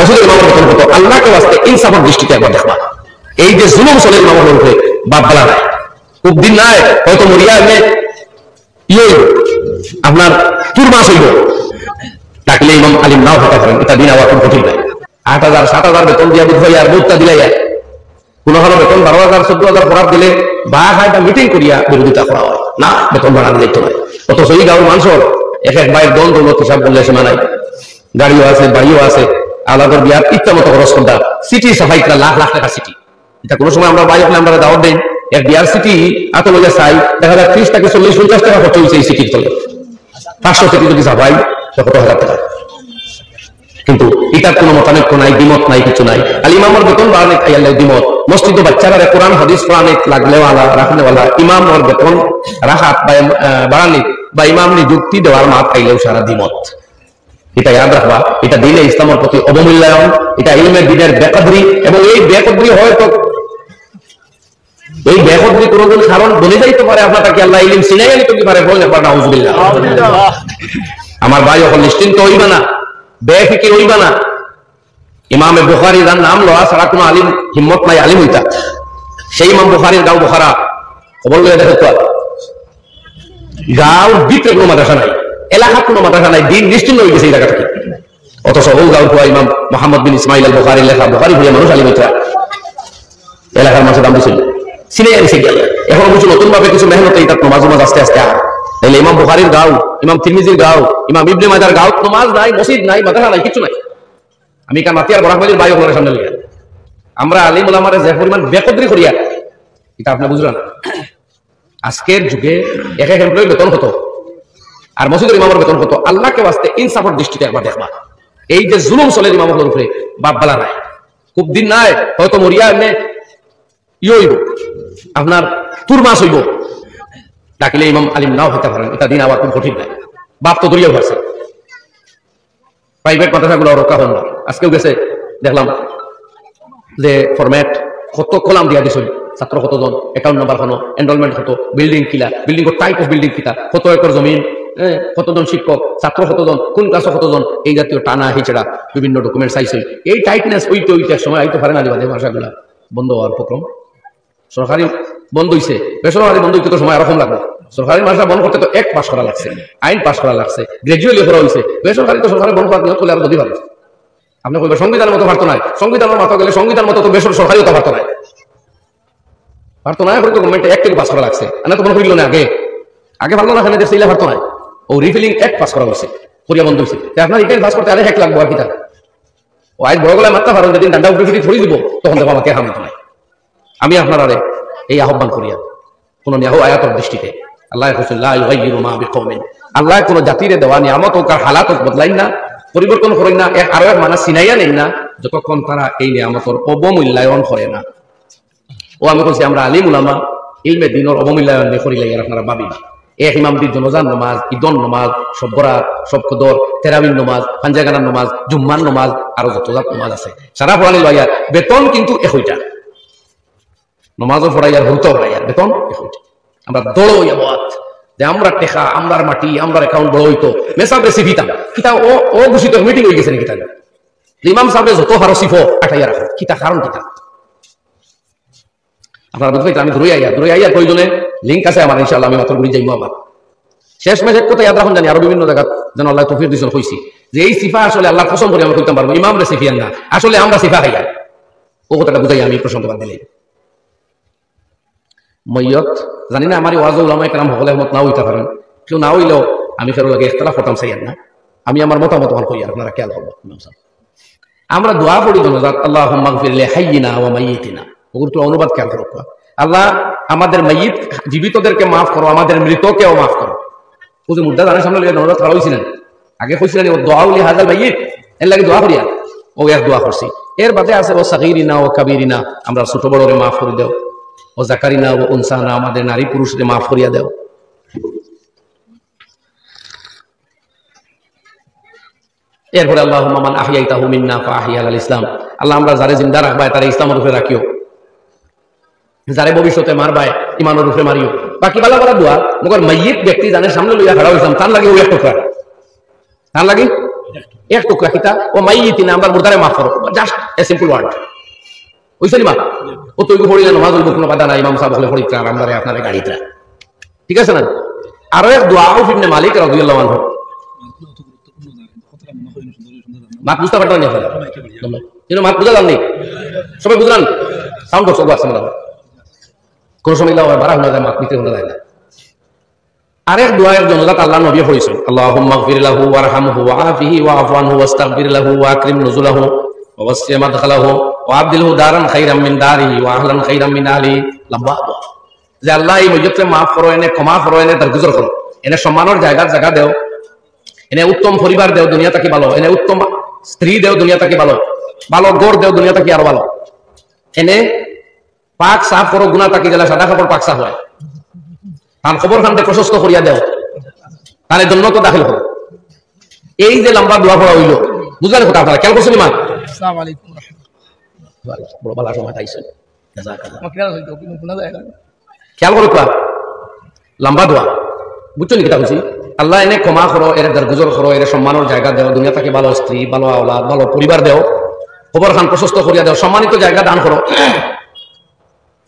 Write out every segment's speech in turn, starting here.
মসজিদের ইমামের বেতন কত, আল্লাহকে ওয়াস্তে ইনসাফের দৃষ্টিতে একবার দেখবা। এই যে জুলুম চলে ইমামের উপরে, বাপ বলা নাই, খুব দিন নাই, হয়তো মরিয়া এমনি আপনার 2 মাস হইব, ডাকলে ইমাম আলিম নাও হতে পারেন, এটা দিন আবার খুব কঠিন নাই। 8,000 7,000 বেতন দিয়া বুধ ভাই আর বুধটা দিলাই কোন হলো বেতন 12,000 14,000 খরাব দিলে বা একটা মিটিং করিয়া বিরোধিতা করা হয় না, বেতন বাড়ানো যেত না। অথচ এই গাঁর মানুষের এক এক ভাইয়ের দল দৌলত হিসাব বললে সীমা নাই, গাড়িও আছে, বাড়িও আছে, আলাদা বিয়ার ইচ্ছা মতো খরচ করতাম। সিটি সাফাই লাখ লাখ টাকা সিটি, এটা কোনো সময় আমরা বাইরে আমরা দাওয়াত দেই, এক বিয়ার সিটি এত বলে চাই, দেখা যায় 30 থেকে 40-50 টাকা খরচ হয়েছে এই সিটির তলে। 500 সিটি যদি সাফাই কত হাজার টাকা, কিন্তু এটার কোনো মতানৈক্য নাই, দ্বিমত নাই, কিছু নাই। আল ইমামের বেতন বাড়ানে আইয়ালে দ্বিমত, মসজিদ বাচ্চারা কোরআন হাদিস কোরআনে লাগলেও আলা রাখনেওয়ালা ইমামের বেতন রাখাত বা বাড়ানি বা ইমাম নিযুক্তি দেওয়ার মাত আইলেও সারা দ্বিমত। এটা ইয়াদ রাখবা, এটা দিনে ইসলামের প্রতি অবমূল্যায়ন, এটা ইলমে দিনের বেকদরি, এবং এই বেকদরি হয়তো এই বেকদরি কোনদিন কারণ বলে যাইতে পারে আপনার তাকে আল্লাহ ইলম সিনাইয়া নিতে পারে, বলে না নাউজুবিল্লাহ। আমার ভাই এখন নিশ্চিন্ত হইবা না, বেফিকির হইবা না। ইমামে বুখারী যার নাম লওয়া ছাড়া কোনো আলিম হিম্মত নাই আলিম হইতা, সেই ইমাম বুখারীর গাঁও বুখারা খবর লইয়া দেখো তো, গাঁওর ভিতরে কোনো মাদ্রাসা নাই, এলাকার কোনো মাদ্রাসা নাই, দিন নিশ্চিন্ত হয়ে গেছে এই জায়গা থেকে। অথচ ও গাঁও কুয়া ইমাম মুহাম্মদ বিন ইসমাইল আল বুখারী লেখা বুখারী হইয়া মানুষ আলিম হইতা, এলাকার মানুষের দাম দিছিল, চিনে আনিছে গেল। এখন কিছু নতুন ভাবে কিছু মেহনত এইটা নমাজ আস্তে আস্তে আর তাহলে ইমাম বুখারীর গাঁও, ইমাম তিরমিজির গাঁও, ইমাম ইবনে মাজার গাঁও নমাজ নাই, মসজিদ নাই, মাদ্রাসা নাই, কিছু নাই। আমি কান মাতিয়ার বরাকবালির ভাই আপনার সামনে লিয়া আমরা আলিম ওলামারে যে পরিমাণ বেকদরি করিয়া, এটা আপনি বুঝলেন। আজকের যুগে এক এক এমপ্লয়ির বেতন কত আর মসজিদের ইমামের বেতন কত, আল্লাহকে ওয়াস্তে ইনসাফের দৃষ্টিতে একবার দেখবা। এই যে জুলুম চলে ইমামের উপরে, বাপ বলা নাই, খুব দিন নাই, হয়তো মরিয়া এমনি হইব আপনার 2 মাস হইব, ডাকিলে ইমাম আলিম নাও হতে পারেন, এটা দিন আবার খুব কঠিন নাই। বাপ তো দরিয়া ভারছে, প্রাইভেট মাদ্রাসাগুলো রক্ষা হল না। আজকেও গেছে দেখলাম যে ফরম্যাট কত কলাম দিয়া দিছিল, ছাত্র কতজন, অ্যাকাউন্ট নাম্বার কোনো, এনরোলমেন্ট কত, বিল্ডিং কিলা, বিল্ডিং টাইপ অফ বিল্ডিং কিতা, কত একর জমিন, কতজন শিক্ষক, ছাত্র কতজন, কোন ক্লাসে কতজন, এই জাতীয় টানা হিচড়া বিভিন্ন ডকুমেন্ট চাইছে। এই টাইটনেস ওইতে সময় আইতে পারে না, যে ভাষাগুলা বন্ধ হওয়ার উপক্রম। সরকারি বন্ধ হয়েছে, বেসরকারি বন্ধ হইতে তো সময় এরকম লাগবে। সরকারি মাদ্রাসা বন্ধ করতে তো 1 পাস করা লাগছে, আইন পাস করা লাগছে, গ্রাজুয়েলি করা হয়েছে। বেসরকারি তো সরকারি বন্ধ করার নিয়ত করলে আরো যদি ভালো। আপনি বলবেন সংবিধানের মতো পারতো নাই, সংবিধানের মতো গেলে সংবিধান মতো তো বেসরকারিও তো পারতো নাই, পারতো না। এখন তো গভর্নমেন্ট 1 থেকে পাস করা লাগছে, না তো মনে করিল না আগে আগে ভালো না, এখানে দেশে পারতো না। ও রিফিলিং 1 পাস করা হয়েছে, করিয়া বন্ধ হয়েছে। আপনার এখানে পাস করতে আরে 1 লাগবো আর কি, তার ও আইন বড় গলায় মারতে পারেন, যেদিন ডান্ডা উপরে ছড়ি দিব তখন দেখো আমাকে হামিত নাই। আমি আপনার আরে এই আহ্বান করিয়া কোন আয়াতের দৃষ্টিতে আল্লাহ আল্লাহ কোন জাতিরে দেওয়া নিয়ামত হোক আর হালাত হোক বদলাই না, পরিবর্তন করেন না, আরো এক মানা চিনাইয়া নেই না, যতক্ষণ তারা এই নিয়ামতের অবমূল্যায়ন করে না। ও আমি বলছি আমরা আলিম উলামা ইলমে দিনের অবমূল্যায়ন করিলে আপনারা ভাবি না। এক ইমামদের জনজান নমাজ, ঈদন নমাজ, সব বরাত, সব কদর, তেরাবিন নমাজ, পাঞ্জাগানার নমাজ, জুম্মান নমাজ, আরো যত জাত নমাজ আছে সারা পড়ানি লইয়ার বেতন কিন্তু 1টা। নমাজও পড়াইয়ার হইতো পড়াইয়ার বেতন 1টা। আমরা দৌড় ইয়াবাত যে আমরা টেকা, আমরার মাটি, আমরার অ্যাকাউন্ট বড় হইতো, মেসাব রেসিপিটা কিতা ও ঘোষিত মিটিং হয়ে গেছে নাকি, তাই ইমাম সাহেব যত হারো সিফো আটাইয়া রাখো, কিতা কারণ কিতা আপনারা বুঝতে। আমি ধরে আইয়া প্রয়োজনে লিঙ্ক আছে আমার, ইনশাআল্লাহ আমি মাত্র ঘুরে যাইবো। আমার শেষ মেশ এক কথা ইয়াদ রাখুন, জানি আরো বিভিন্ন জায়গা যেন আল্লাহ তৌফিক দিয়েছেন কইছি যে এই সিফা আসলে আল্লাহ কসম করে আমরা কইতে পারবো, ইমাম রে সিফিয়ান না, আসলে আমরা সিফা খাইয়া। ও কথাটা বুঝাই আমি প্রসঙ্গ বাদ দিলে মৈয়ত জানি না আমার ওয়াজ উলামায়ে কেরাম সকলে মত নাও হইতে পারেন, কেউ না হইলেও আমি ফেরো লাগে ইখতিলাফ করতাম চাইয়েন না, আমি আমার মতামত হল কই, আপনারা খেয়াল করবেন। আমরা দোয়া পড়ি জনাজাত আল্লাহুম্মা গফির লি হাইয়িনা ওয়া মাইয়িতিনা, ওগুলো অনুবাদ খেয়াল করো। আল্লাহ আমাদের মাইয়িত জীবিতদেরকে মাফ করো, আমাদের মৃতকেও মাফ করো। ওই যে মুদ্রা জানার সামনে লিয়ে জনাজাত খাড়া হইছিলেন, আগে কইছিলেন ও দোয়া উলি হাজাল মাইয়িত, এর লাগে দোয়া করিয়া, ও এক দোয়া করছি। এর বাদে আছে ও সাগীরিনা ও কাবীরিনা, আমরা ছোট বড়রে মাফ করে দাও, ও জাকারিনা ও উনসানা, আমাদের নারী পুরুষরে মাফ করিয়া দাও। এরপরে আল্লাহুম্মা মান আহইয়াইতাহু মিন্না ফাআহইয়া আলাল ইসলাম, আল্লাহ আমরা যারে জিন্দা রাখবায় তারে ইসলামের উপরে রাখিও, যারে ভবিষ্যতে মারবায় ইমানের উপরে মারিও। বাকি বালা বালা দোয়া মগর মাইয়িত ব্যক্তি জানে সামনে লইয়া খাড়া হইতাম, তার লাগে ও এক টুকরা, তার লাগে এক টুকরা কিতা ও মাইয়িতিনা আমরা মুর্দারে মাফ করো, জাস্ট এ সিম্পল ওয়ার্ড ওইসব মা ও তৈরি পড়িলে নামাজ হইব কোনো বাধা নাই, ইমাম সাহেব বলে পড়িত্রা আমরা আপনার গাড়িটা ঠিক আছে না। আরো এক দোয়া আউফ ইবনে মালিক রাদিয়াল্লাহু আনহু মাত বুঝতে পারতেন না কিন্তু মাত বুঝা যাননি সবাই বুঝলেন সাউন্ড বক্স আছে না কোন সময় বাড়া হয়ে যায় মাত নিতে হয়ে যায় না। আরেক দোয়ার জনজাত আল্লাহ নবী পড়িছেন আল্লাহুম্মা গফির লাহু ওয়ারহামহু ওয়াআফিহি ওয়াআফু আনহু ওয়াস্তাগফির লাহু ওয়াআকরিম নুজুলাহু ওয়াসসি মাদখালাহু ওয়াবদিলহু দারান খাইরাম মিন দারিহি ওয়া আহলান খাইরাম মিন আহলিহি। লম্বা যে আল্লাহ এই মজুদকে মাফ করো, এনে ক্ষমা করো, এনে দরগুজর করো, এনে সম্মানের জায়গা দেও, এনে উত্তম পরিবার দেও দুনিয়া থাকি ভালো, এনে উত্তম স্ত্রী দেও দুনিয়া থাকি ভালো, ভালো গড় দেও দুনিয়া থাকি আরো ভালো, এনে পাক সাফ করো গুনাহ থাকি গেলে সাদা কাপড় পাক সাফ হয়, তার খবর খানতে প্রশস্ত করিয়া দেও, তাহলে জন্নত দাখিল করো। এই যে লম্বা দোয়া পড়া হইল বুঝলেন কথা আপনারা খেয়াল করছেন? ইমান আসসালামু আলাইকুম বড় ভালো সময় তাইছেন খেয়াল করো তো লম্বা দোয়া বুঝছো নি কিতা বলছি? আল্লাহ এনে ক্ষমা করো, এর দরগুজর করো, এর সম্মানের জায়গা দেও, দুনিয়া থেকে ভালো স্ত্রী, ভালো আওলাদ, ভালো পরিবার দেও, খবর খান প্রশস্ত করিয়া দেও, সম্মানিত জায়গা দান করো।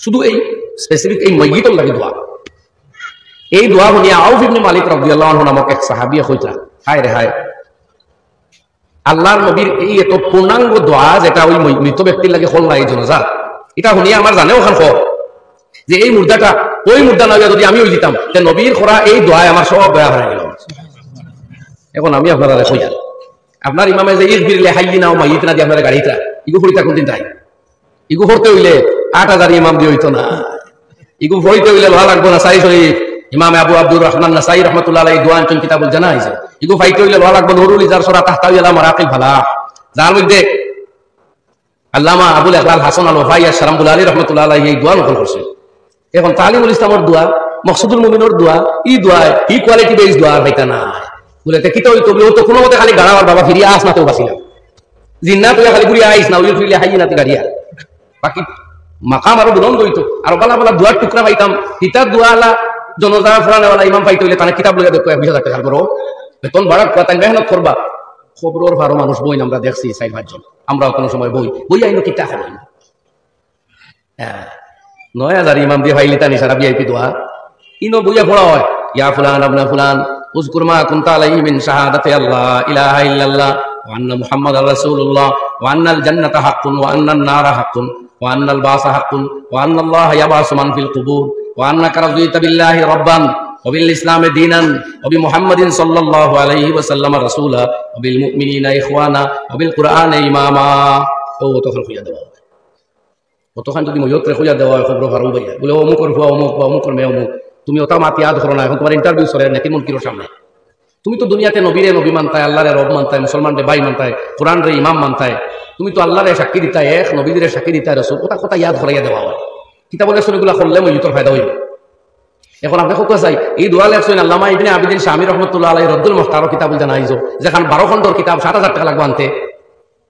শুধু এই স্পেসিফিক এই মাইয়িতর লাগি দোয়া। এই দোয়া শুনিয়া আউফ ইবনে মালিক রাদিয়াল্লাহু আনহু নামক এক সাহাবী কইতা হায় রে হায়, আল্লাহর নবীর এই এত পূর্ণাঙ্গ দোয়া যেটা ওই মৃত ব্যক্তির লাগে হল না এই জনজাত, এটা শুনিয়া আমার জানেও খান যে এই মুর্দাটা ওই মুর্দা না যদি আমি ওই দিতাম যে নবীর করা এই দোয়ায় আমার সব দয়া হয়ে গেল। এখন আমি আপনারা কইয়া আপনার ইমামে যে ইগফির লিহাইয়িনা ওয়া মাইয়িতিনা দিয়ে আপনারা গাড়িটা ইগু ফরিতা কোন দিন তাই ইগু ফরতে হইলে 8000 ইমাম দিয়ে হইতো না, ইগু ফরিতে হইলে ভালো লাগবো না। সাই শরীফ ইমাম আবু আব্দুর রহমান নাসাই রাহমাতুল্লাহ আলাইহি দোয়া আনছেন কিতাবুল জানাইজ, ইগু ফাইতে হইলে ভালো লাগবো নুরুল ইজার সূরা তাহতাউই আলা মারাকিল ফালাহ, যার মধ্যে আল্লামা আবুল ইকবাল হাসান আল ওয়াফাই আশ-শারামুল আলী রাহমাতুল্লাহ আলাইহি এই দোয়া নকল করছে। এখন তালিমুল ইসলামের দোয়া, মকসুদুল মুমিনের দোয়া, এই দোয়া এই কোয়ালিটি বেস দোয়া হইতা না বলে তে কিতা হইতো বলে তো কোনো মতে খালি গাড়াওয়ার বাবা ফিরিয়া আস না তো বাসিলাম জিন্না তুই খালি ঘুরিয়া আইস না ওই ফিরিয়া হাইয়িনা তে গাড়িয়া বাকি মাকাম আরো বুলন্দ হইতো আরো বালা বালা দোয়ার টুকরা পাইতাম। কিতাব দোয়ালা জনজাত ফরানেওয়ালা ইমাম পাইতে হইলে তারা কিতাব লইয়া দেখো 20,000 টাকা করো বেতন বাড়া তাই মেহনত করবা। খবরের ভালো মানুষ বই আমরা দেখছি 4-5 জন, আমরাও কোনো সময় বই আইনো কিতাব হলো না। হ্যাঁ 9,000 ইমাম দিয়ে ভাইলি তানি সারা ভিআইপি দোয়া ইনো বইয়া পড়া হয় ইয়া ফুলান আবনা ফুলান উযকুর মা কুনতা আলাইহি মিন শাহাদাতি আল্লাহ ইলাহা ইল্লাল্লাহ ওয়া আন্না মুহাম্মাদার রাসূলুল্লাহ ওয়া আন্নাল জান্নাতা হাক্কুন ওয়া আন্নান নারা হাক্কুন ওয়া আন্নাল বাসা হাক্কুন ওয়া আন্নাল্লাহা ইয়াবাসু মান ফিল কুবুর ওয়া আন্নাকা রাযিতা বিল্লাহি রাব্বান ওয়া বিল ইসলামি দীনান ওয়া বি মুহাম্মাদিন সাল্লাল্লাহু আলাইহি ওয়া সাল্লাম রাসূলা ওয়া বিল মুমিনিনা ইখওয়ানা ওয়া বিল কুরআনি ইমামা। ও তখন খুঁজা দেওয়া কতখান যদি ময়ত্রে খুঁজা দেওয়া হয় খবর ভালো ভাইয়া বলে অমুকর ভুয়া অমুক বা অমুকর মেয়ে অমুক, তুমি ওটা মাতি আদ করো না। এখন তোমার ইন্টারভিউ সরে নাকি মুনকির সামনে তুমি তো দুনিয়াতে নবীরে নবী মানতায়, আল্লাহরে রব মানতায়, মুসলমানরে ভাই মানতায়, কোরআন রে ইমাম মানতায়, তুমি তো আল্লাহরে সাক্ষী দিতায়, এক নবীদের সাক্ষী দিতায় রসুল, ওটা কথা ইয়াদ করাইয়া দেওয়া হয়। কিতাবলে শরীফগুলা করলে ময়ুতর ফায়দা হইবে। এখন আপনি কোথায় চাই এই দোয়া লেখছেন আল্লামা ইবনে আবিদিন শামী রহমতুল্লাহ আলাইহি রদ্দুল মুখতার কিতাবুল জানাইজ, যেখান 12 খণ্ডর কিতাব 7,000 টাকা লাগবে আনতে।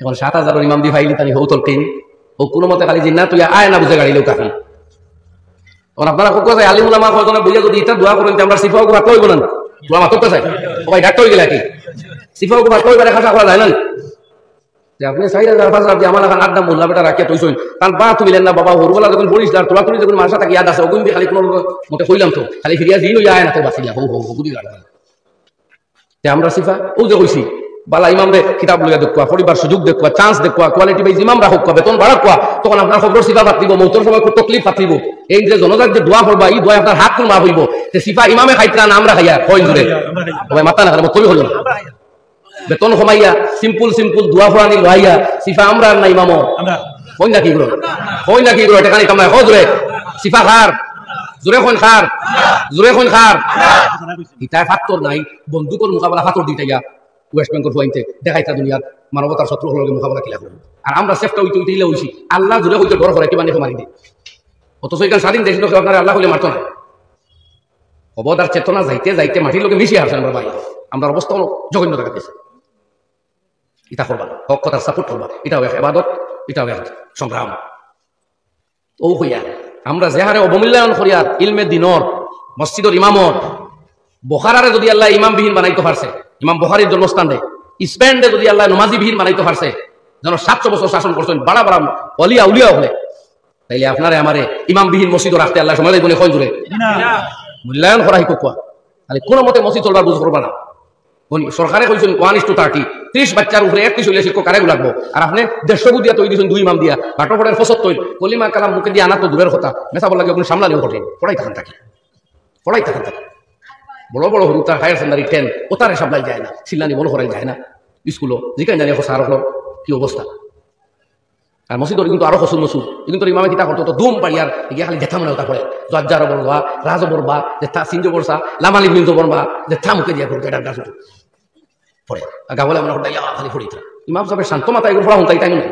এখন 7,000 ইমাম দি ফাইলি তানি হৌতল তিন ও কোনো মতে খালি জিন্না তুই আয় না বুঝে গাড়িলেও কাফি। এখন আপনারা কোথায় চাই আলিম উলামা কয়জনে বুঝে যদি এটা দোয়া করেন আমরা সিফাও ভাত লইব না দোয়া মাত্রতে চাই সবাই ডাক্তার হয়ে গেলে কি সিফাও ভাত লইবারে খাসা করা যায় না যে আপনি 4,000 5,000 দিয়ে আমার এখন আড্ডা মোল্লা বেটা রাখিয়া তুইছেন তার বা তুমি না বাবা হরুলা যখন পড়িস আর তোলা তুলি যখন মাসা থাকি ইয়াদ আছে ওগুন খালি কোনো মতে কইলাম তো খালি ফিরিয়া দিন আয় না তো বাসিলা হো হো বুঝি গাড়া আমরা সিফা ও যে কইছি বালা ইমামরে কিতাব লইয়া দেখুয়া, পরিবার সুযোগ দেখুয়া, চান্স দেখুয়া, কোয়ালিটি বাইজ ইমাম রাখুক, বেতন বাড়াক কোয়া, তখন আপনার খবর সিফা পাতিব, মৌতর সময় খুব তকলিফ পাতিব। এই যে জনজাত যে দোয়া করবা এই দোয়া আপনার হাত কোন মা হইব যে সিফা ইমামে খাইতরা না আমরা খাইয়া কই জুড়ে সবাই মাথা না খারাপ কই হলো না বেতন কমাইয়া সিম্পল দোয়া ফরানি লইয়া সিফা আমরা না ইমামও আমরা কই না কি করো এটা কানি কামাই হ জুড়ে সিফা খার জোরে কোন খার ইতায় ফাত্তর নাই বন্দুকর মোকাবেলা ফাত্তর দিতাইয়া ওয়েস্ট বেঙ্গল হইতে দেখাইতা দুনিয়ার মানবতার শত্রু হলকে মোকাবেলা কিলা করবো। আর আমরা চেষ্টা হইতে হইলে হইছি আল্লাহ জুড়ে হইতে বড় করে কি মানে মারি দিই। অথচ এখানে স্বাধীন দেশ লোক আপনার আল্লাহ হইলে মারতো না। অবদার চেতনা যাইতে মাটির লোকে মিশিয়ে আসছেন আমরা ভাই, আমরা অবস্থা হলো জঘন্য দেখাতেছে। এটা করবা হক কথার সাপোর্ট করবা, এটাও এক ইবাদত, এটাও এক সংগ্রাম। ও হইয়া আমরা যে হারে অবমূল্যায়ন করিয়ার ইলমে দিনর মসজিদর ইমামত বখারারে যদি আল্লাহ ইমামবিহীন বানাইতে পারছে, ইমাম বুখারীর জন্মস্থান দেয় স্পেন্ডে যদি আল্লাহ নমাজি বিহীন বানাইতে পারছে, যেন 700 বছর শাসন করছেন বাড়া বাড়া অলিয়া উলিয়া হলে, তাইলে আপনারে আমারে ইমামবিহীন মসজিদও রাখতে আল্লাহ সময় লাগবে কয় জুড়ে মূল্যায়ন করা হিকুক কোয়া। তাহলে কোনো মতে মসজিদ চলবার বুঝ করবা না। সরকারে কইছেন 1:30, 30 বাচ্চার উপরে 31 হইলে শিক্ষক কারেগু লাগবো, আর আপনি 150 দিয়া তৈরি দিয়েছেন 2 ইমাম দিয়া, বাটপড়ের 75 কলিমা কালাম মুখে দিয়ে আনা তো দূরের কথা, মেসা বল লাগে আপনি সামলানিও কঠিন। পড়াই থাকেন থাকে, পড়াই থাকেন থাকে। বড় বড় হরুতা হায়ার সেকেন্ডারি 10 ওতারে সামলাই যায় না, সিল্লানি বড় করাই যায় না স্কুলও, যেখানে জানি সার হলো কি অবস্থা। আর মসজিদর কিন্তু আরো হসুল মসুল, কিন্তু ইমামে কিতা করতো তো দুম পাড়িয়ার গিয়ে খালি জেঠা মনে হতা পড়ে, জজ্জার বলবা রাজ বলবা জেঠা সিঞ্জ বলসা লামালি বিঞ্জ বলবা জেঠা মুখে দিয়া করতো এটার গাছ পড়ে গা বলে মনে করতে খালি পড়িতা। ইমাম সাহেবের শান্ত মাথা এগুলো পড়া হতাই তাই নয়।